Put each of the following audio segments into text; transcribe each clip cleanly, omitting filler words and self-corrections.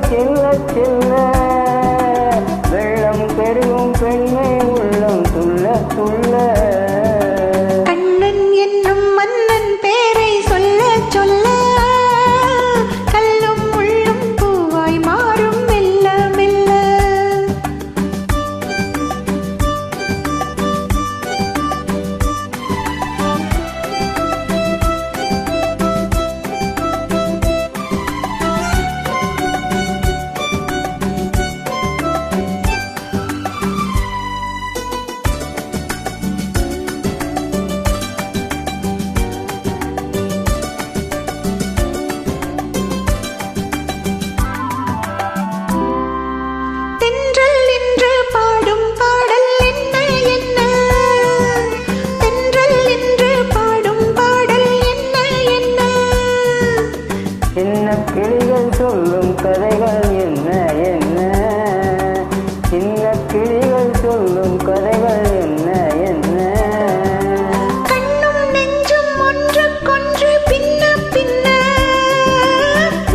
செல்ல செல்ல வெள்ளம் பெருகும் பெண்மை உள்ளம் துள்ள துள்ள கண்ணன் என்னும் மன்னன் பேரை சொல்ல சொல்ல கல்லும் முள்ளும் பூவாய் மாறும் மெல்ல மெல்ல. சின்ன கிளிகள் சொல்லும் கதைகள் என்ன என்ன சின்ன கிளிகள் சொல்லும் கதைகள் என்ன என்ன கண்ணும் நெஞ்சும் ஒன்றுக்கொன்று பின்ன பின்ன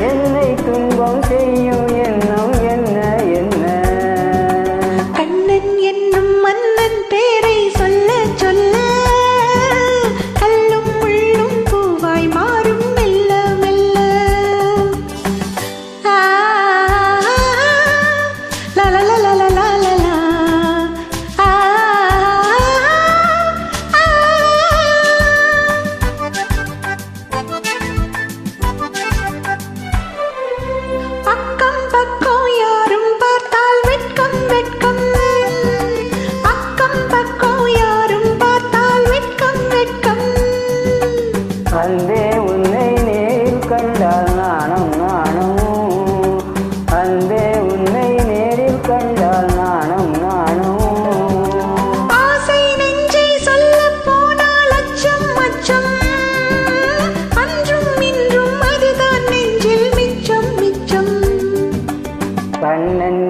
என்னை துன்பம் செய்யும் எண்ணம் என்ன என்ன கண்ணன் என்னும் மன்னன் பேரை சொல்ல சொல்ல கல்லும் முள்ளும் பூவாய் மாறும் மெல்ல மெல்ல. லா லா லா லா லா லா லா. அக்கம் பக்கம் யாரும் பார்த்தால் வெட்கம் வெட்கம் அக்கம் பக்கம் யாரும் பார்த்தால் வெட்கம் வெட்கம். அன்பே உன்னை நேரில் கண்டால் நாணம் நாணம் அன்பே உன்னை நேரில் கண்டால் நாணம் நாணம் ஆசை நெஞ்சை சொல்ல போனால் அச்சம் அச்சம் அன்றும் இன்றும் அதுதான் நெஞ்சில் மிச்சம் மிச்சம். கண்ணன்